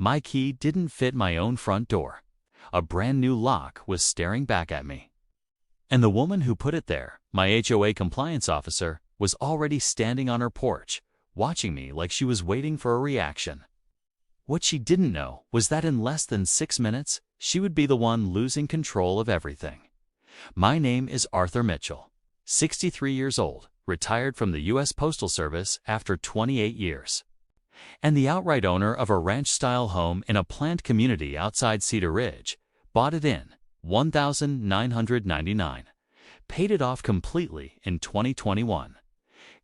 My key didn't fit my own front door. A brand new lock was staring back at me. And the woman who put it there, my HOA compliance officer, was already standing on her porch, watching me like she was waiting for a reaction. What she didn't know was that in less than 6 minutes, she would be the one losing control of everything. My name is Arthur Mitchell, 63 years old, retired from the U.S. Postal Service after 28 years, and the outright owner of a ranch-style home in a planned community outside Cedar Ridge. Bought it in $1,999. Paid it off completely in 2021.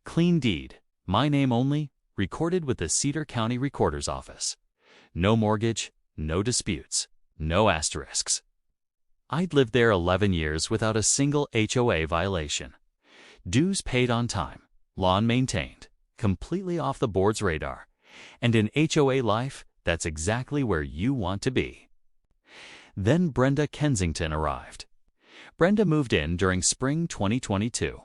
Clean deed, my name only, recorded with the Cedar County Recorder's Office. No mortgage, no disputes, no asterisks. I'd lived there 11 years without a single HOA violation. Dues paid on time, lawn maintained, completely off the board's radar. And in HOA life, that's exactly where you want to be. Then Brenda Kensington arrived. Brenda moved in during spring 2022.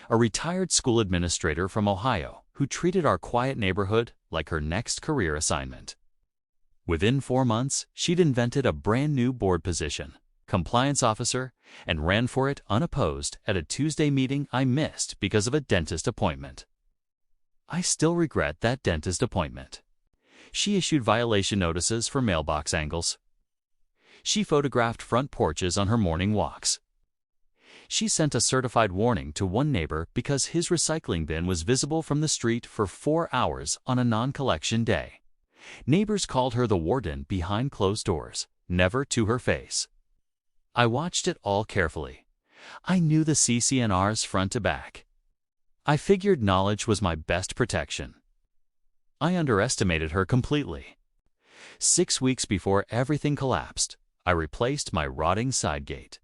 A retired school administrator from Ohio who treated our quiet neighborhood like her next career assignment. Within 4 months, she'd invented a brand new board position, compliance officer, and ran for it unopposed at a Tuesday meeting I missed because of a dentist appointment. I still regret that dentist appointment. She issued violation notices for mailbox angles. She photographed front porches on her morning walks. She sent a certified warning to one neighbor because his recycling bin was visible from the street for 4 hours on a non-collection day. Neighbors called her the warden behind closed doors, never to her face. I watched it all carefully. I knew the CCNRs front to back. I figured knowledge was my best protection. I underestimated her completely. 6 weeks before everything collapsed, I replaced my rotting side gate,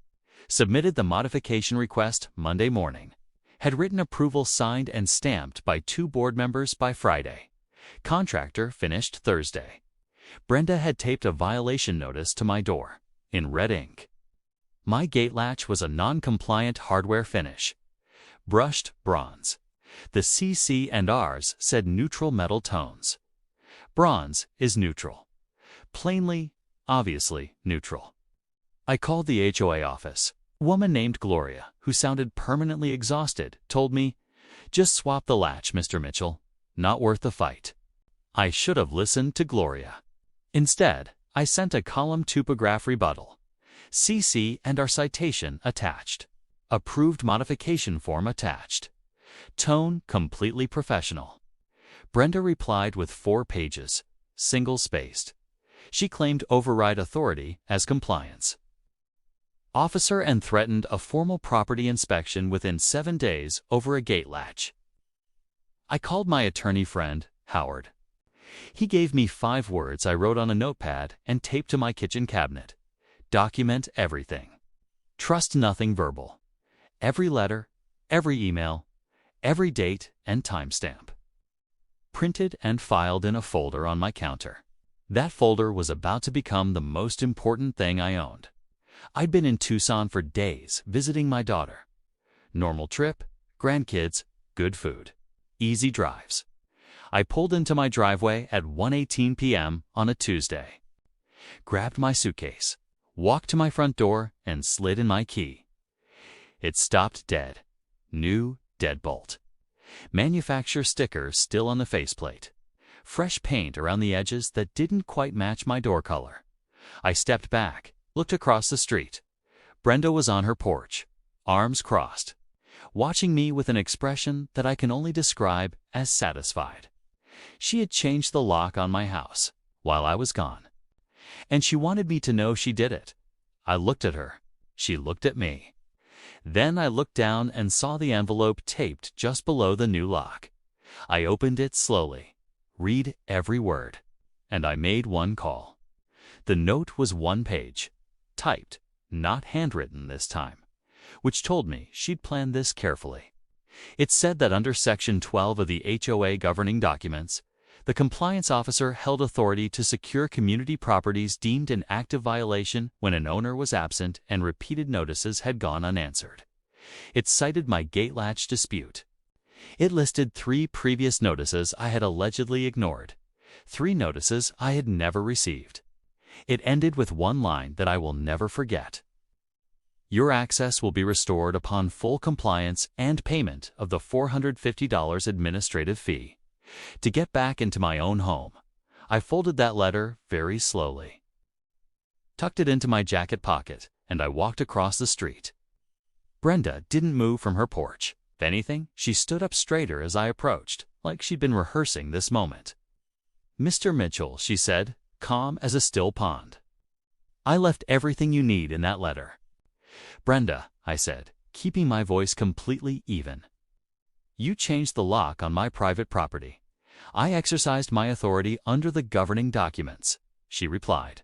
submitted the modification request Monday morning, had written approval signed and stamped by 2 board members by Friday. Contractor finished Thursday. Brenda had taped a violation notice to my door, in red ink. My gate latch was a non-compliant hardware finish. Brushed bronze. The CC&Rs said neutral metal tones. Bronze is neutral. Plainly, obviously neutral. I called the HOA office. A woman named Gloria, who sounded permanently exhausted, told me, "Just swap the latch, Mr. Mitchell. Not worth the fight." I should have listened to Gloria. Instead, I sent a column typograph rebuttal. CC and our citation attached. Approved modification form attached. Tone completely professional. Brenda replied with 4 pages, single-spaced. She claimed override authority as compliance. Officer and threatened a formal property inspection within 7 days over a gate latch. I called my attorney friend, Howard. He gave me 5 words I wrote on a notepad and taped to my kitchen cabinet. Document everything. Trust nothing verbal. Every letter, every email, every date and timestamp. Printed and filed in a folder on my counter. That folder was about to become the most important thing I owned. I'd been in Tucson for days visiting my daughter. Normal trip, grandkids, good food, easy drives. I pulled into my driveway at 1:18 p.m. on a Tuesday. Grabbed my suitcase, walked to my front door, and slid in my key. It stopped dead. New deadbolt. Manufacturer sticker still on the faceplate. Fresh paint around the edges that didn't quite match my door color. I stepped back, looked across the street. Brenda was on her porch, arms crossed, watching me with an expression that I can only describe as satisfied. She had changed the lock on my house while I was gone, and she wanted me to know she did it. I looked at her. She looked at me. Then I looked down and saw the envelope taped just below the new lock. I opened it slowly, read every word, and I made one call. The note was 1 page, typed, not handwritten this time, which told me she'd planned this carefully. It said that under Section 12 of the HOA governing documents, the compliance officer held authority to secure community properties deemed in active violation when an owner was absent and repeated notices had gone unanswered. It cited my gate latch dispute. It listed 3 previous notices I had allegedly ignored, 3 notices I had never received. It ended with one line that I will never forget. Your access will be restored upon full compliance and payment of the $450 administrative fee. To get back into my own home, I folded that letter very slowly, tucked it into my jacket pocket, and I walked across the street. Brenda didn't move from her porch. If anything, she stood up straighter as I approached, like she'd been rehearsing this moment. "Mr. Mitchell," she said, calm as a still pond, "I left everything you need in that letter." "Brenda," I said, keeping my voice completely even, "you changed the lock on my private property. I exercised my authority under the governing documents," she replied.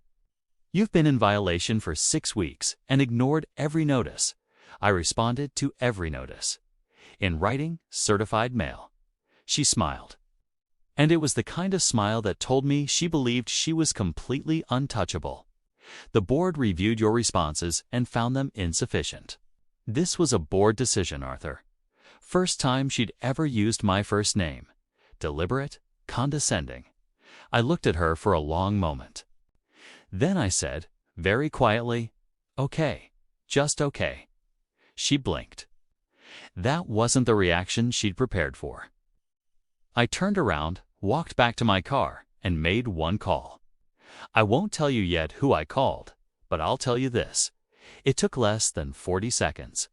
"You've been in violation for 6 weeks and ignored every notice." I responded to every notice. In writing, certified mail. She smiled. And it was the kind of smile that told me she believed she was completely untouchable. "The board reviewed your responses and found them insufficient." This was a board decision, Arthur. First time she'd ever used my first name. Deliberate, condescending. I looked at her for a long moment. Then I said, very quietly, "Okay, just okay." She blinked. That wasn't the reaction she'd prepared for. I turned around, walked back to my car, and made one call. I won't tell you yet who I called, but I'll tell you this. It took less than 40 seconds.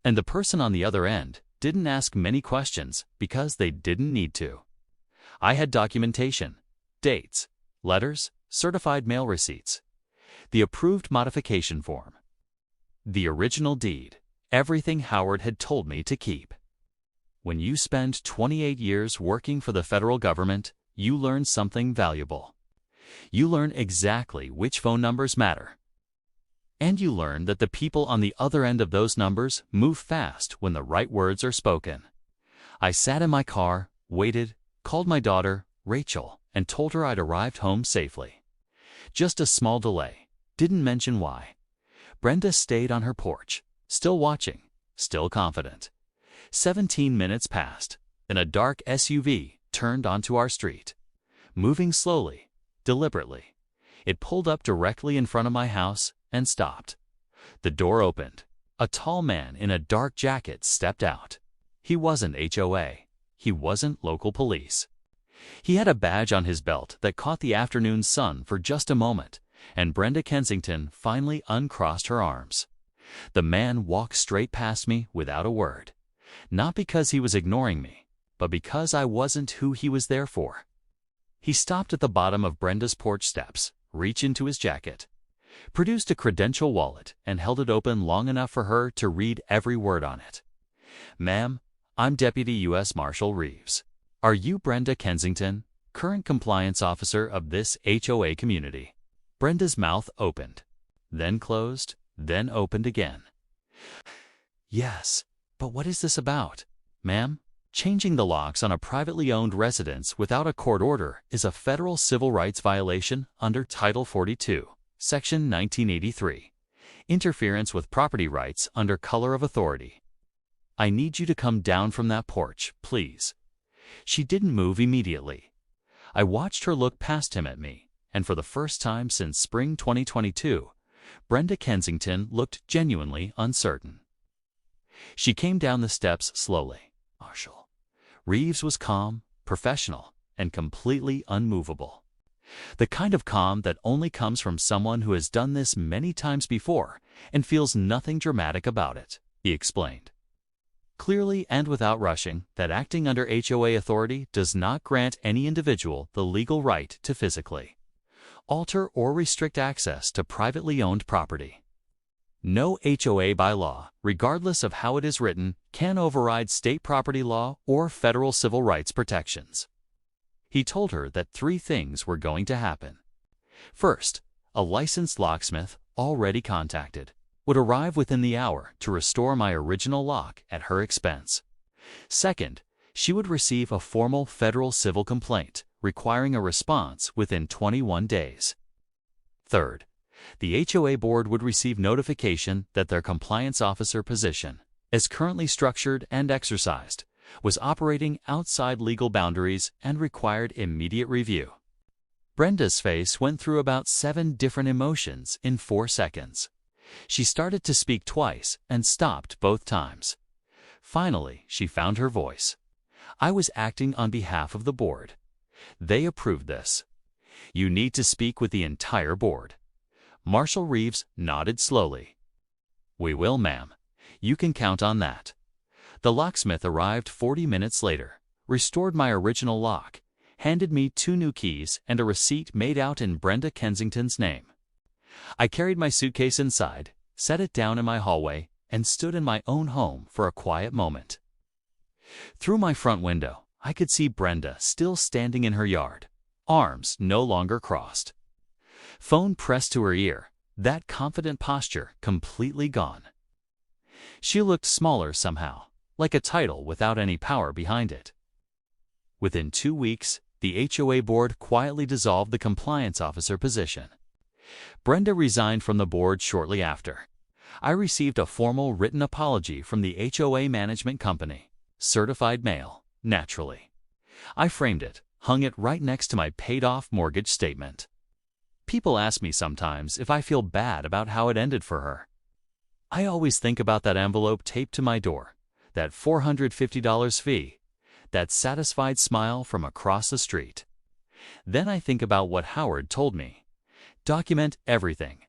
And the person on the other end didn't ask many questions because they didn't need to. I had documentation, dates, letters, certified mail receipts, the approved modification form, the original deed, everything Howard had told me to keep. When you spend 28 years working for the federal government, you learn something valuable. You learn exactly which phone numbers matter. And you learn that the people on the other end of those numbers move fast when the right words are spoken. I sat in my car, waited, called my daughter, Rachel, and told her I'd arrived home safely. Just a small delay. Didn't mention why. Brenda stayed on her porch, still watching, still confident. 17 minutes passed, and a dark SUV turned onto our street. Moving slowly, deliberately, it pulled up directly in front of my house and stopped. The door opened. A tall man in a dark jacket stepped out. He wasn't HOA. He wasn't local police. He had a badge on his belt that caught the afternoon sun for just a moment, and Brenda Kensington finally uncrossed her arms. The man walked straight past me without a word. Not because he was ignoring me, but because I wasn't who he was there for. He stopped at the bottom of Brenda's porch steps, reached into his jacket, produced a credential wallet, and held it open long enough for her to read every word on it. "Ma'am, I'm Deputy U.S. Marshal Reeves. Are you Brenda Kensington, current compliance officer of this HOA community?" Brenda's mouth opened, then closed, then opened again. "Yes, but what is this about, ma'am?" Changing the locks on a privately owned residence without a court order is a federal civil rights violation under Title 42, Section 1983. Interference with property rights under color of authority. "I need you to come down from that porch, please." She didn't move immediately. I watched her look past him at me, and for the first time since spring 2022, Brenda Kensington looked genuinely uncertain. She came down the steps slowly. Marshal. Reeves was calm, professional, and completely unmovable. The kind of calm that only comes from someone who has done this many times before and feels nothing dramatic about it, he explained. Clearly and without rushing, that acting under HOA authority does not grant any individual the legal right to physically alter or restrict access to privately owned property. No HOA by law, regardless of how it is written, can override state property law or federal civil rights protections. He told her that 3 things were going to happen. First, a licensed locksmith, already contacted, would arrive within the hour to restore my original lock at her expense. Second, she would receive a formal federal civil complaint requiring a response within 21 days. Third, the HOA board would receive notification that their compliance officer position, as currently structured and exercised, was operating outside legal boundaries and required immediate review. Brenda's face went through about 7 different emotions in 4 seconds. She started to speak twice and stopped both times. Finally, she found her voice. I was acting on behalf of the board. They approved this. You need to speak with the entire board. Marshal Reeves nodded slowly. We will, ma'am. You can count on that. The locksmith arrived 40 minutes later, restored my original lock, handed me 2 new keys and a receipt made out in Brenda Kensington's name. I carried my suitcase inside, set it down in my hallway, and stood in my own home for a quiet moment. Through my front window, I could see Brenda still standing in her yard, arms no longer crossed. Phone pressed to her ear, that confident posture completely gone. She looked smaller somehow, like a title without any power behind it. Within 2 weeks, the HOA board quietly dissolved the compliance officer position. Brenda resigned from the board shortly after. I received a formal written apology from the HOA management company, certified mail, naturally. I framed it, hung it right next to my paid-off mortgage statement. People ask me sometimes if I feel bad about how it ended for her. I always think about that envelope taped to my door, that $450 fee, that satisfied smile from across the street. Then I think about what Howard told me. Document everything.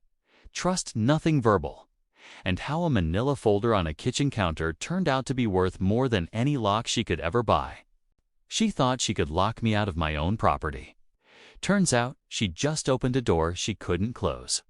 Trust nothing verbal. And how a manila folder on a kitchen counter turned out to be worth more than any lock she could ever buy. She thought she could lock me out of my own property. Turns out she just opened a door she couldn't close.